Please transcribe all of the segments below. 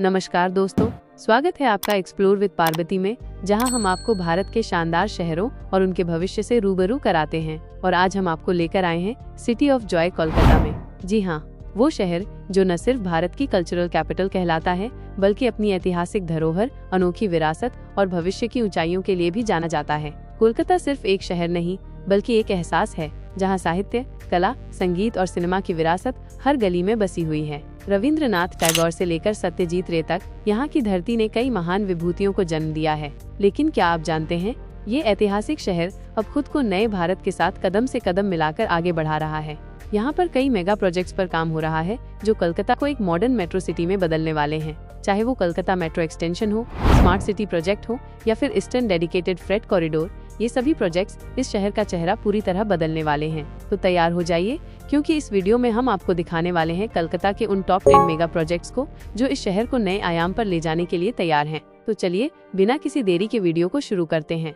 नमस्कार दोस्तों, स्वागत है आपका एक्सप्लोर विद पार्वती में, जहां हम आपको भारत के शानदार शहरों और उनके भविष्य से रूबरू कराते हैं। और आज हम आपको लेकर आए हैं सिटी ऑफ जॉय कोलकाता में। जी हाँ, वो शहर जो न सिर्फ भारत की कल्चरल कैपिटल कहलाता है, बल्कि अपनी ऐतिहासिक धरोहर, अनोखी विरासत और भविष्य की ऊंचाइयों के लिए भी जाना जाता है। कोलकाता सिर्फ एक शहर नहीं, बल्कि एक एहसास है, जहां साहित्य, कला, संगीत और सिनेमा की विरासत हर गली में बसी हुई है। रविंद्रनाथ टैगोर से लेकर सत्यजीत रे तक यहाँ की धरती ने कई महान विभूतियों को जन्म दिया है। लेकिन क्या आप जानते हैं, ये ऐतिहासिक शहर अब खुद को नए भारत के साथ कदम से कदम मिलाकर आगे बढ़ा रहा है। यहाँ पर कई मेगा प्रोजेक्ट्स पर काम हो रहा है, जो कोलकाता को एक मॉडर्न मेट्रो सिटी में बदलने वाले हैं। चाहे वो कोलकाता मेट्रो एक्सटेंशन हो, स्मार्ट सिटी प्रोजेक्ट हो या फिर ईस्टर्न डेडिकेटेड फ्रेट कॉरिडोर, ये सभी प्रोजेक्ट्स इस शहर का चेहरा पूरी तरह बदलने वाले हैं। तो तैयार हो जाइए, क्योंकि इस वीडियो में हम आपको दिखाने वाले हैं कोलकाता के उन टॉप 10 मेगा प्रोजेक्ट्स को, जो इस शहर को नए आयाम पर ले जाने के लिए तैयार हैं। तो चलिए बिना किसी देरी के वीडियो को शुरू करते हैं।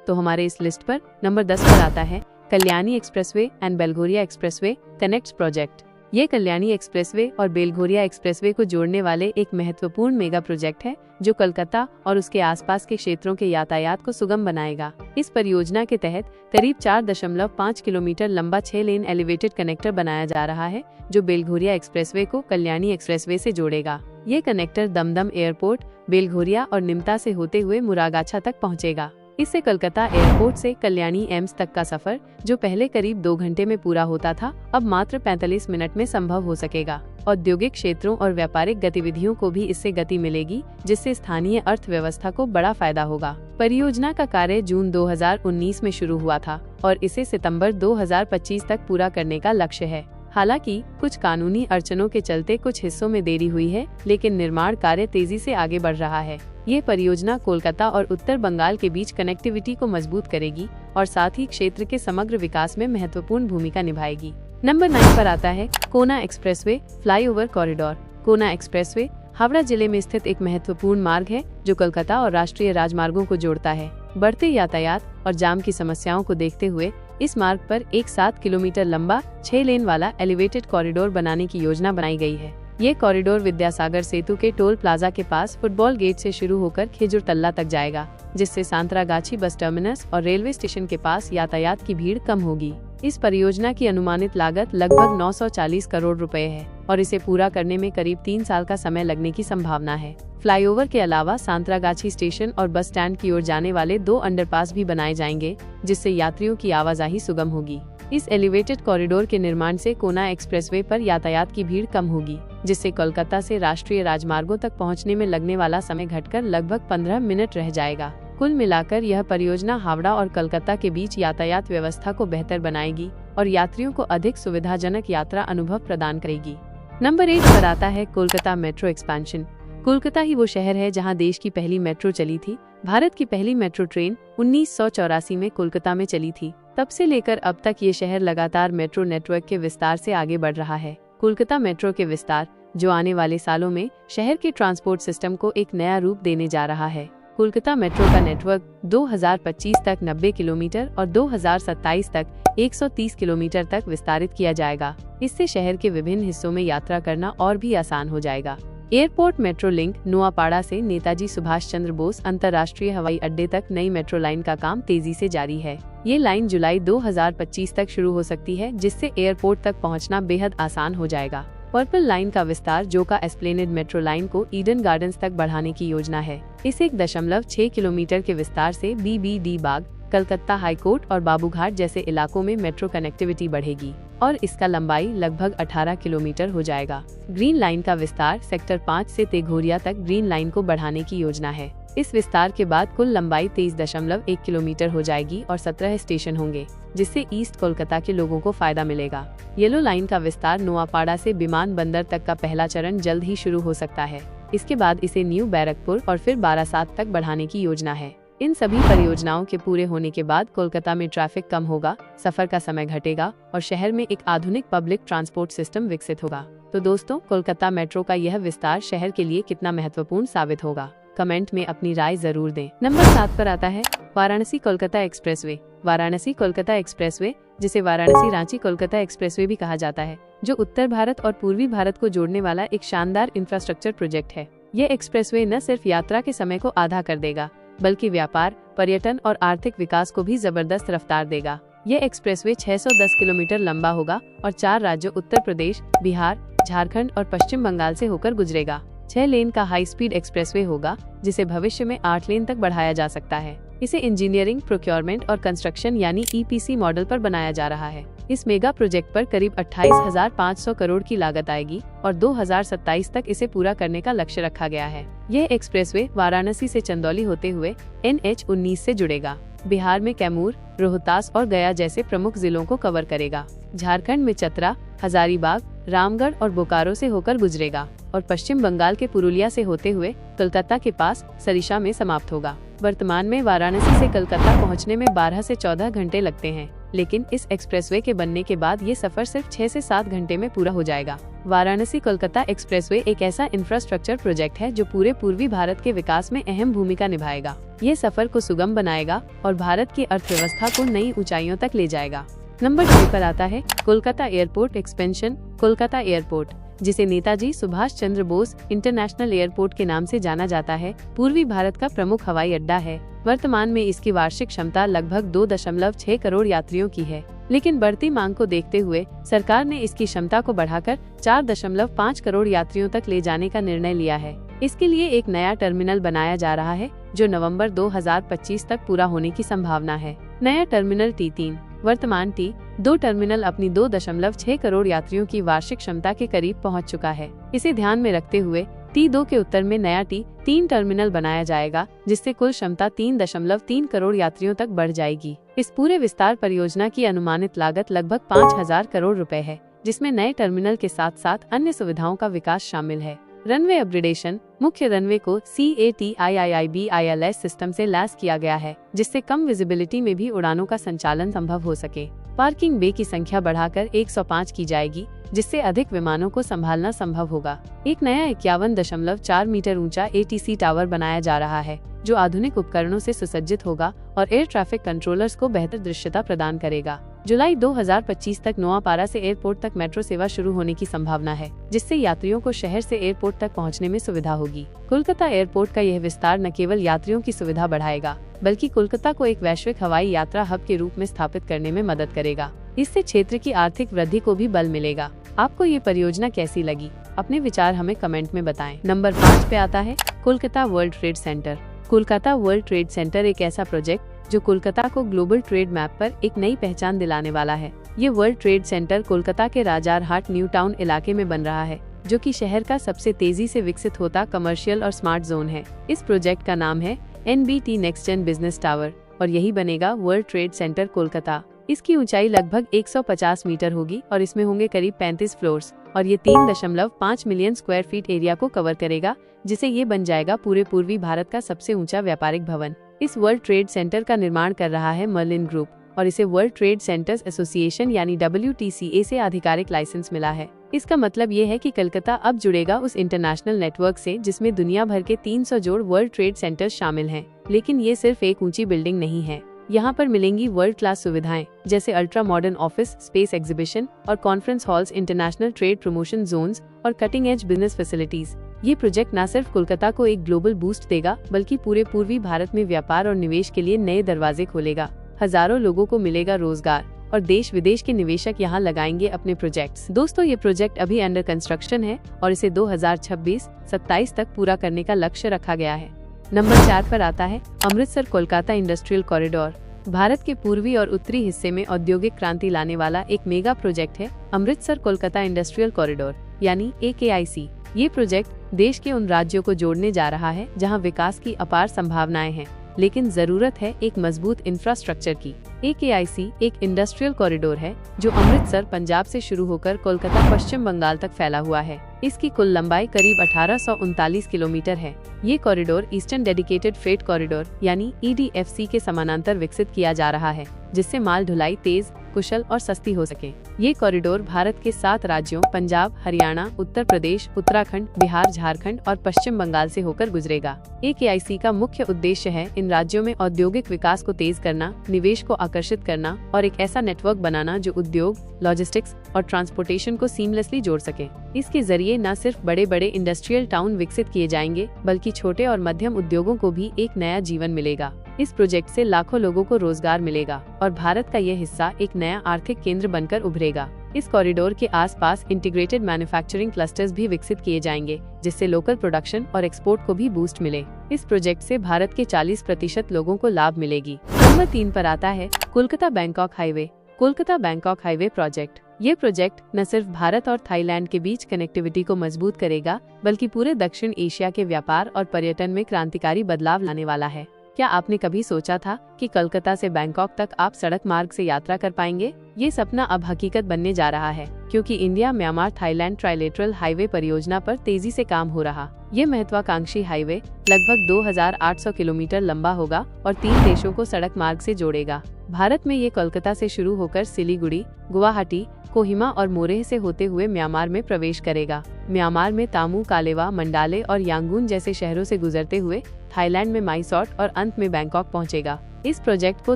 तो हमारे इस लिस्ट पर नंबर 10 पर आता है Kalyani expressway and Belghoria expressway connects project. ये कल्याणी एक्सप्रेसवे और बेलघोरिया एक्सप्रेसवे को जोड़ने वाले एक महत्वपूर्ण मेगा प्रोजेक्ट है, जो कोलकाता और उसके आसपास के क्षेत्रों के यातायात को सुगम बनाएगा। इस परियोजना के तहत करीब 4.5 किलोमीटर लंबा 6 लेन एलिवेटेड कनेक्टर बनाया जा रहा है, जो बेलघोरिया एक्सप्रेसवे को कल्याणी एक्सप्रेसवे से जोड़ेगा। ये कनेक्टर दमदम एयरपोर्ट, बेलघोरिया और निमता से होते हुए मुरागाछा तक पहुँचेगा। इससे कोलकाता एयरपोर्ट से कल्याणी एम्स तक का सफर, जो पहले करीब 2 घंटे में पूरा होता था, अब मात्र 45 मिनट में संभव हो सकेगा। औद्योगिक क्षेत्रों और व्यापारिक गतिविधियों को भी इससे गति मिलेगी, जिससे स्थानीय अर्थव्यवस्था को बड़ा फायदा होगा। परियोजना का कार्य जून 2019 में शुरू हुआ था और इसे सितंबर 2025 तक पूरा करने का लक्ष्य है। हालांकि कुछ कानूनी अड़चनों के चलते कुछ हिस्सों में देरी हुई है, लेकिन निर्माण कार्य तेजी से आगे बढ़ रहा है। ये परियोजना कोलकाता और उत्तर बंगाल के बीच कनेक्टिविटी को मजबूत करेगी और साथ ही क्षेत्र के समग्र विकास में महत्वपूर्ण भूमिका निभाएगी। नंबर 9 पर आता है कोना एक्सप्रेसवे फ्लाईओवर कॉरिडोर। कोना एक्सप्रेसवे हावड़ा जिले में स्थित एक महत्वपूर्ण मार्ग है, जो कोलकाता और राष्ट्रीय राजमार्गों को जोड़ता है। बढ़ते यातायात और जाम की समस्याओं को देखते हुए इस मार्ग पर एक 7 किलोमीटर लंबा 6 लेन वाला एलिवेटेड कॉरिडोर बनाने की योजना बनाई गई है। ये कॉरिडोर विद्यासागर सेतु के टोल प्लाजा के पास फुटबॉल गेट से शुरू होकर खिजूर तल्ला तक जाएगा, जिससे सांतरागाछी बस टर्मिनस और रेलवे स्टेशन के पास यातायात की भीड़ कम होगी। इस परियोजना की अनुमानित लागत लगभग 940 करोड़ रुपए है और इसे पूरा करने में करीब 3 साल का समय लगने की संभावना है। फ्लाईओवर के अलावा सांतरागाछी स्टेशन और बस स्टैंड की ओर जाने वाले 2 अंडरपास भी बनाए जाएंगे, जिससे यात्रियों की आवाजाही सुगम होगी। इस एलिवेटेड कॉरिडोर के निर्माण से कोना एक्सप्रेसवे पर यातायात की भीड़ कम होगी, जिससे कोलकाता से राष्ट्रीय राजमार्गों तक पहुंचने में लगने वाला समय घटकर लगभग 15 मिनट रह जाएगा। कुल मिलाकर यह परियोजना हावड़ा और कोलकाता के बीच यातायात व्यवस्था को बेहतर बनाएगी और यात्रियों को अधिक सुविधाजनक यात्रा अनुभव प्रदान करेगी। नंबर 8 पर आता है कोलकाता मेट्रो एक्सपेंशन। कोलकाता ही वो शहर है जहां देश की पहली मेट्रो चली थी। भारत की पहली मेट्रो ट्रेन 1984 में कोलकाता में चली थी। तब से लेकर अब तक ये शहर लगातार मेट्रो नेटवर्क के विस्तार से आगे बढ़ रहा है। कोलकाता मेट्रो के विस्तार, जो आने वाले सालों में शहर के ट्रांसपोर्ट सिस्टम को एक नया रूप देने जा रहा है। कोलकाता मेट्रो का नेटवर्क 2025 तक 90 किलोमीटर और 2027 तक 130 किलोमीटर तक विस्तारित किया जाएगा। इससे शहर के विभिन्न हिस्सों में यात्रा करना और भी आसान हो जाएगा। एयरपोर्ट मेट्रो लिंक नुआपाड़ा से नेताजी सुभाष चंद्र बोस अंतर्राष्ट्रीय हवाई अड्डे तक नई मेट्रो लाइन का काम तेजी से जारी है। ये लाइन जुलाई 2025 तक शुरू हो सकती है, जिससे एयरपोर्ट तक पहुंचना बेहद आसान हो जाएगा। पर्पल लाइन का विस्तार जोका एस्प्लेनेड मेट्रो लाइन को ईडन गार्डन्स तक बढ़ाने की योजना है। इस 1.6 किलोमीटर के विस्तार से बीबीडी बाग, कलकत्ता हाईकोर्ट और बाबूघाट जैसे इलाकों में मेट्रो कनेक्टिविटी बढ़ेगी और इसका लंबाई लगभग 18 किलोमीटर हो जाएगा। ग्रीन लाइन का विस्तार सेक्टर 5 से तेघोरिया तक ग्रीन लाइन को बढ़ाने की योजना है। इस विस्तार के बाद कुल लंबाई 23.1 किलोमीटर हो जाएगी और 17 स्टेशन होंगे, जिससे ईस्ट कोलकाता के लोगों को फायदा मिलेगा। येलो लाइन का विस्तार नोआपाड़ा से विमान बंदर तक का पहला चरण जल्द ही शुरू हो सकता है। इसके बाद इसे न्यू बैरकपुर और फिर बारासात तक बढ़ाने की योजना है। इन सभी परियोजनाओं के पूरे होने के बाद कोलकाता में ट्रैफिक कम होगा, सफर का समय घटेगा और शहर में एक आधुनिक पब्लिक ट्रांसपोर्ट सिस्टम विकसित होगा। तो दोस्तों, कोलकाता मेट्रो का यह विस्तार शहर के लिए कितना महत्वपूर्ण साबित होगा, कमेंट में अपनी राय जरूर दें। नंबर 7 पर आता है वाराणसी कोलकाता एक्सप्रेसवे। वाराणसी कोलकाता एक्सप्रेसवे, जिसे वाराणसी रांची कोलकाता एक्सप्रेसवे भी कहा जाता है, जो उत्तर भारत और पूर्वी भारत को जोड़ने वाला एक शानदार इंफ्रास्ट्रक्चर प्रोजेक्ट है। ये एक्सप्रेसवे न सिर्फ यात्रा के समय को आधा कर देगा, बल्कि व्यापार, पर्यटन और आर्थिक विकास को भी जबरदस्त रफ्तार देगा। ये एक्सप्रेसवे 610 किलोमीटर लंबा होगा और 4 राज्यों उत्तर प्रदेश, बिहार, झारखंड और पश्चिम बंगाल से होकर गुजरेगा। 6 लेन का हाई स्पीड एक्सप्रेसवे होगा, जिसे भविष्य में 8 लेन तक बढ़ाया जा सकता है। इसे इंजीनियरिंग, प्रोक्योरमेंट और कंस्ट्रक्शन यानी EPC मॉडल पर बनाया जा रहा है। इस मेगा प्रोजेक्ट पर करीब 28,500 करोड़ की लागत आएगी और 2027 तक इसे पूरा करने का लक्ष्य रखा गया है। यह एक्सप्रेसवे वाराणसी से चंदौली होते हुए NH-19 से जुड़ेगा। बिहार में कैमूर, रोहतास और गया जैसे प्रमुख जिलों को कवर करेगा। झारखंड में चतरा, हजारीबाग, रामगढ़ और बोकारो से होकर गुजरेगा और पश्चिम बंगाल के पुरुलिया से होते हुए कोलकाता के पास सरिशा में समाप्त होगा। वर्तमान में वाराणसी से कोलकाता पहुंचने में 12 से 14 घंटे लगते हैं, लेकिन इस एक्सप्रेसवे के बनने के बाद ये सफर सिर्फ 6 से 7 घंटे में पूरा हो जाएगा। वाराणसी कोलकाता एक्सप्रेसवे एक ऐसा इंफ्रास्ट्रक्चर प्रोजेक्ट है जो पूरे पूर्वी भारत के विकास में अहम भूमिका निभाएगा। ये सफर को सुगम बनाएगा और भारत की अर्थव्यवस्था को नई ऊंचाइयों तक ले जाएगा। नंबर 2 पर आता है Kolkata airport expansion. Kolkata airport, जिसे नेताजी सुभाष चंद्र बोस इंटरनेशनल एयरपोर्ट के नाम से जाना जाता है, पूर्वी भारत का प्रमुख हवाई अड्डा है। वर्तमान में इसकी वार्षिक क्षमता लगभग 2.6 करोड़ यात्रियों की है, लेकिन बढ़ती मांग को देखते हुए सरकार ने इसकी क्षमता को बढ़ाकर 4.5 करोड़ यात्रियों तक ले जाने का निर्णय लिया है। इसके लिए एक नया टर्मिनल बनाया जा रहा है, जो नवंबर 2025 तक पूरा होने की संभावना है। नया टर्मिनल T3। वर्तमान T2 टर्मिनल अपनी 2.6 करोड़ यात्रियों की वार्षिक क्षमता के करीब पहुंच चुका है। इसे ध्यान में रखते हुए T2 के उत्तर में नया T3 टर्मिनल बनाया जाएगा, जिससे कुल क्षमता 3.3 करोड़ यात्रियों तक बढ़ जाएगी। इस पूरे विस्तार परियोजना की अनुमानित लागत लगभग 5,000 करोड़ रुपए है, जिसमें नए टर्मिनल के साथ साथ अन्य सुविधाओं का विकास शामिल है। Runway upgradation. मुख्य रनवे को CATIIBILS सिस्टम से लैस किया गया है, जिससे कम विजिबिलिटी में भी उड़ानों का संचालन संभव हो सके। पार्किंग बे की संख्या बढ़ाकर 105 की जाएगी, जिससे अधिक विमानों को संभालना संभव होगा। एक नया 51.4 मीटर ऊंचा ATC टावर बनाया जा रहा है, जो आधुनिक उपकरणों से सुसज्जित होगा और एयर ट्रैफिक कंट्रोलर्स को बेहतर दृश्यता प्रदान करेगा। जुलाई 2025 तक नोआपाड़ा से एयरपोर्ट तक मेट्रो सेवा शुरू होने की संभावना है, जिससे यात्रियों को शहर से एयरपोर्ट तक पहुंचने में सुविधा होगी। कोलकाता एयरपोर्ट का यह विस्तार न केवल यात्रियों की सुविधा बढ़ाएगा, बल्कि कोलकाता को एक वैश्विक हवाई यात्रा हब के रूप में स्थापित करने में मदद करेगा। इससे क्षेत्र की आर्थिक वृद्धि को भी बल मिलेगा। आपको ये परियोजना कैसी लगी? अपने विचार हमें कमेंट में बताएं। नंबर 5 पे आता है Kolkata world trade centre. Kolkata world trade centre एक ऐसा प्रोजेक्ट जो कोलकाता को ग्लोबल ट्रेड मैप पर एक नई पहचान दिलाने वाला है। ये वर्ल्ड ट्रेड सेंटर कोलकाता के राजारहाट न्यू टाउन इलाके में बन रहा है, जो कि शहर का सबसे तेजी से विकसित होता कमर्शियल और स्मार्ट जोन है। इस प्रोजेक्ट का नाम है NBT next gen business tower और यही बनेगा वर्ल्ड ट्रेड सेंटर कोलकाता। इसकी ऊंचाई लगभग 150 मीटर होगी और इसमें होंगे करीब 35 फ्लोर्स और ये 3.5 मिलियन स्क्वायर फीट एरिया को कवर करेगा, जिसे ये बन जाएगा पूरे पूर्वी भारत का सबसे ऊंचा व्यापारिक भवन। इस वर्ल्ड ट्रेड सेंटर का निर्माण कर रहा है मर्लिन ग्रुप और इसे वर्ल्ड ट्रेड सेंटर्स एसोसिएशन यानी WTCA से आधिकारिक लाइसेंस मिला है। इसका मतलब ये है कि कोलकाता अब जुड़ेगा उस इंटरनेशनल नेटवर्क से जिसमें दुनिया भर के 300 जोड़ वर्ल्ड ट्रेड सेंटर्स शामिल हैं। लेकिन ये सिर्फ एक ऊंची बिल्डिंग नहीं है। यहाँ पर मिलेंगी वर्ल्ड क्लास सुविधाएं जैसे ultra modern office space, exhibition और conference halls, international trade promotion zones और कटिंग एज बिजनेस फैसिलिटीज। ये प्रोजेक्ट न सिर्फ कोलकाता को एक ग्लोबल बूस्ट देगा, बल्कि पूरे पूर्वी भारत में व्यापार और निवेश के लिए नए दरवाजे खोलेगा। हजारों लोगों को मिलेगा रोजगार और देश विदेश के निवेशक यहाँ लगाएंगे अपने प्रोजेक्ट्स। दोस्तों, ये प्रोजेक्ट अभी अंडर कंस्ट्रक्शन है और इसे 2026-27 तक पूरा करने का लक्ष्य रखा गया है। नंबर 4 पर आता है अमृतसर कोलकाता इंडस्ट्रियल कॉरिडोर। भारत के पूर्वी और उत्तरी हिस्से में औद्योगिक क्रांति लाने वाला एक मेगा प्रोजेक्ट है अमृतसर कोलकाता इंडस्ट्रियल कॉरिडोर यानी AKIC। ये प्रोजेक्ट देश के उन राज्यों को जोड़ने जा रहा है जहां विकास की अपार संभावनाएं हैं, लेकिन जरूरत है एक मजबूत इंफ्रास्ट्रक्चर की। AKIC एक इंडस्ट्रियल कॉरिडोर है जो अमृतसर पंजाब से शुरू होकर कोलकाता पश्चिम बंगाल तक फैला हुआ है। इसकी कुल लंबाई करीब 1839 किलोमीटर है। ये corridor eastern dedicated freight corridor यानी EDFC के समानांतर विकसित किया जा रहा है, जिससे माल ढुलाई तेज, कुशल और सस्ती हो सके। ये कॉरिडोर भारत के 7 राज्यों पंजाब, हरियाणा, उत्तर प्रदेश, उत्तराखंड, बिहार, झारखंड और पश्चिम बंगाल से होकर गुजरेगा। AKIC का मुख्य उद्देश्य है इन राज्यों में औद्योगिक विकास को तेज करना, निवेश को आकर्षित करना और एक ऐसा नेटवर्क बनाना जो उद्योग, लॉजिस्टिक्स और ट्रांसपोर्टेशन को सीमलेसली जोड़ सके। इसके जरिए न सिर्फ बड़े बड़े इंडस्ट्रियल टाउन विकसित किए जाएंगे, बल्कि छोटे और मध्यम उद्योगों को भी एक नया जीवन मिलेगा। इस प्रोजेक्ट से लाखों लोगों को रोजगार मिलेगा और भारत का यह हिस्सा एक नया आर्थिक केंद्र बनकर उभरेगा। इस कॉरिडोर के आसपास इंटीग्रेटेड मैन्युफैक्चरिंग क्लस्टर्स भी विकसित किए जाएंगे, जिससे लोकल प्रोडक्शन और एक्सपोर्ट को भी बूस्ट मिले। इस प्रोजेक्ट से भारत के 40% लोगों को लाभ मिलेगी। नंबर 3 पर आता है Kolkata Bangkok highway. Kolkata Bangkok highway project. ये प्रोजेक्ट न सिर्फ भारत और थाईलैंड के बीच कनेक्टिविटी को मजबूत करेगा, बल्कि पूरे दक्षिण एशिया के व्यापार और पर्यटन में क्रांतिकारी बदलाव लाने वाला है। क्या आपने कभी सोचा था कि कोलकाता से बैंकॉक तक आप सड़क मार्ग से यात्रा कर पाएंगे? ये सपना अब हकीकत बनने जा रहा है, क्योंकि India Myanmar Thailand trilateral highway परियोजना पर तेजी से काम हो रहा। ये महत्वाकांक्षी हाईवे लगभग 2800 किलोमीटर लंबा होगा और 3 देशों को सड़क मार्ग से जोड़ेगा। भारत में ये कोलकाता से शुरू होकर सिलीगुड़ी, गुवाहाटी, कोहिमा और मोरेह से होते हुए म्यांमार में प्रवेश करेगा। म्यांमार में तामू, कालेवा, मंडाले और यांगून जैसे शहरों से गुजरते हुए थाईलैंड में माइसॉट और अंत में बैंकॉक पहुंचेगा। इस प्रोजेक्ट को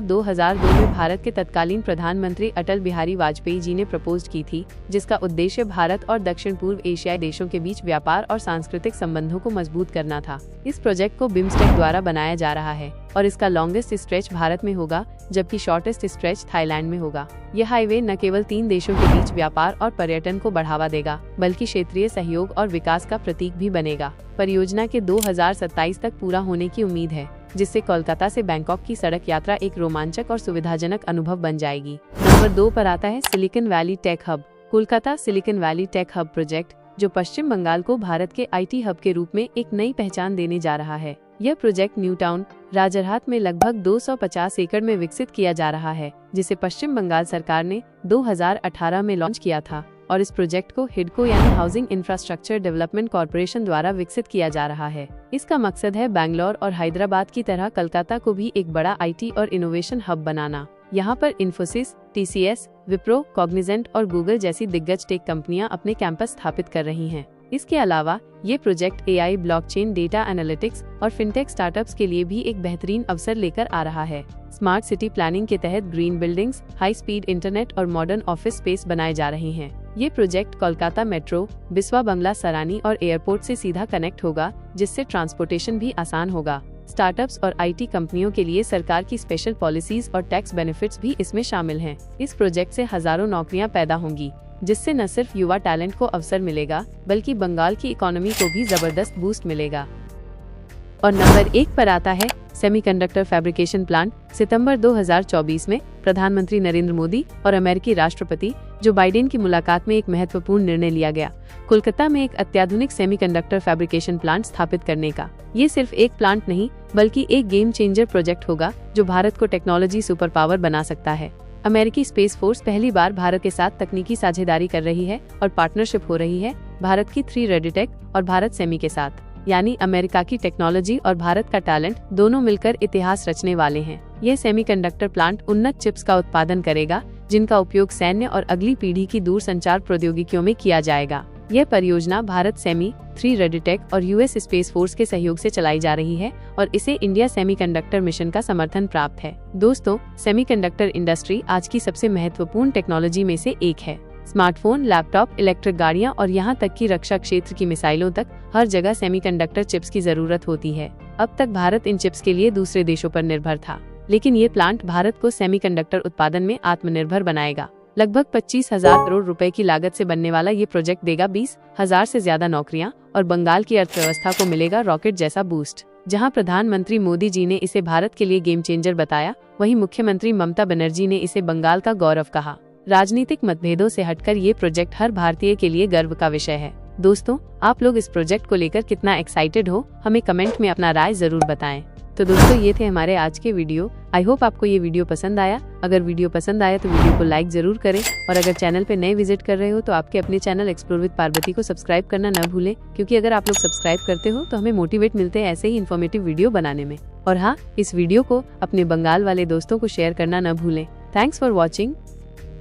2002 में भारत के तत्कालीन प्रधानमंत्री अटल बिहारी वाजपेयी जी ने प्रपोज की थी, जिसका उद्देश्य भारत और दक्षिण पूर्व एशियाई देशों के बीच व्यापार और सांस्कृतिक संबंधों को मजबूत करना था। इस प्रोजेक्ट को बिम्स्टेक द्वारा बनाया जा रहा है और इसका लॉन्गेस्ट स्ट्रेच भारत में होगा, जबकि शॉर्टेस्ट स्ट्रेच थाईलैंड में होगा। यह हाईवे न केवल 3 देशों के बीच व्यापार और पर्यटन को बढ़ावा देगा, बल्कि क्षेत्रीय सहयोग और विकास का प्रतीक भी बनेगा। परियोजना के 2027 तक पूरा होने की उम्मीद है, जिससे कोलकाता से बैंकॉक की सड़क यात्रा एक रोमांचक और सुविधाजनक अनुभव बन जाएगी। नंबर 2 पर आता है silicon valley tech hub. Kolkata silicon valley tech hub project, जो पश्चिम बंगाल को भारत के IT हब के रूप में एक नई पहचान देने जा रहा है। यह प्रोजेक्ट न्यू टाउन, राजरहाट में लगभग 250 एकड़ में विकसित किया जा रहा है, जिसे पश्चिम बंगाल सरकार ने 2018 में लॉन्च किया था और इस प्रोजेक्ट को हिडको यानी हाउसिंग इंफ्रास्ट्रक्चर डेवलपमेंट कॉर्पोरेशन द्वारा विकसित किया जा रहा है। इसका मकसद है बेंगलोर और हैदराबाद की तरह कोलकाता को भी एक बड़ा IT और इनोवेशन हब बनाना। यहाँ पर इन्फोसिस, TCS, विप्रो, कॉग्निजेंट और गूगल जैसी दिग्गज टेक कंपनियां अपने कैंपस स्थापित कर रही हैं। इसके अलावा ये project AI, blockchain, data analytics और फिनटेक स्टार्टअप्स के लिए भी एक बेहतरीन अवसर लेकर आ रहा है। स्मार्ट सिटी प्लानिंग के तहत green buildings, high speed internet और मॉडर्न ऑफिस स्पेस बनाए जा रहे हैं। ये प्रोजेक्ट कोलकाता मेट्रो, बिस्वा बंगला सरानी और एयरपोर्ट से सीधा कनेक्ट होगा, जिससे ट्रांसपोर्टेशन भी आसान होगा। स्टार्टअप्स और IT कंपनियों के लिए सरकार की स्पेशल पॉलिसीज और टैक्स बेनिफिट्स भी इसमें शामिल हैं। इस प्रोजेक्ट से हजारों नौकरियां पैदा होंगी, जिससे न सिर्फ युवा टैलेंट को अवसर मिलेगा, बल्कि बंगाल की इकोनॉमी को भी जबरदस्त बूस्ट मिलेगा। और नंबर 1 पर आता है सेमीकंडक्टर फैब्रिकेशन प्लांट। सितंबर 2024 में प्रधानमंत्री नरेंद्र मोदी और अमेरिकी राष्ट्रपति जो बाइडेन की मुलाकात में एक महत्वपूर्ण निर्णय लिया गया, कोलकाता में एक अत्याधुनिक सेमीकंडक्टर फैब्रिकेशन प्लांट स्थापित करने का। ये सिर्फ एक प्लांट नहीं, बल्कि एक गेम चेंजर प्रोजेक्ट होगा, जो भारत को टेक्नोलॉजी सुपर पावर बना सकता है। अमेरिकी स्पेस फोर्स पहली बार भारत के साथ तकनीकी साझेदारी कर रही है और पार्टनरशिप हो रही है भारत की 3 रेडिटेक और भारत सेमी के साथ, यानी अमेरिका की टेक्नोलॉजी और भारत का टैलेंट दोनों मिलकर इतिहास रचने वाले हैं। यह सेमीकंडक्टर प्लांट उन्नत चिप्स का उत्पादन करेगा, जिनका उपयोग सैन्य और अगली पीढ़ी की दूरसंचार प्रौद्योगिकियों में किया जाएगा। यह परियोजना भारत सेमी, 3 रेडिटेक और US स्पेस फोर्स के सहयोग से चलाई जा रही है और इसे इंडिया सेमीकंडक्टर मिशन का समर्थन प्राप्त है। दोस्तों, सेमीकंडक्टर इंडस्ट्री आज की सबसे महत्वपूर्ण टेक्नोलॉजी में से एक है। स्मार्टफोन, लैपटॉप, इलेक्ट्रिक गाड़ियां और यहाँ तक कि रक्षा क्षेत्र की मिसाइलों तक हर जगह सेमीकंडक्टर चिप्स की जरूरत होती है। अब तक भारत इन चिप्स के लिए दूसरे देशों पर निर्भर था, लेकिन ये प्लांट भारत को सेमीकंडक्टर उत्पादन में आत्मनिर्भर बनाएगा। लगभग 25,000 करोड़ रुपए की लागत से बनने वाला ये प्रोजेक्ट देगा 20,000 से ज्यादा नौकरियां और बंगाल की अर्थव्यवस्था को मिलेगा रॉकेट जैसा बूस्ट। जहां प्रधानमंत्री मोदी जी ने इसे भारत के लिए गेम चेंजर बताया, वहीं मुख्यमंत्री ममता बनर्जी ने इसे बंगाल का गौरव कहा। राजनीतिक मतभेदों से हटकर ये प्रोजेक्ट हर भारतीय के लिए गर्व का विषय है। दोस्तों, आप लोग इस प्रोजेक्ट को लेकर कितना एक्साइटेड हो, हमें कमेंट में अपना राय जरूर बताएं। तो दोस्तों, ये थे हमारे आज के वीडियो। आई होप आपको ये वीडियो पसंद आया। अगर वीडियो पसंद आया तो वीडियो को लाइक जरूर करें और अगर चैनल पे नए विजिट कर रहे हो तो आपके अपने चैनल एक्सप्लोर विद पार्वती को सब्सक्राइब करना न भूलें, क्योंकि अगर आप लोग सब्सक्राइब करते हो तो हमें मोटिवेट मिलते हैं ऐसे ही इन्फॉर्मेटिव वीडियो बनाने में। और हाँ, इस वीडियो को अपने बंगाल वाले दोस्तों को शेयर करना न भूलें। Thanks for watching.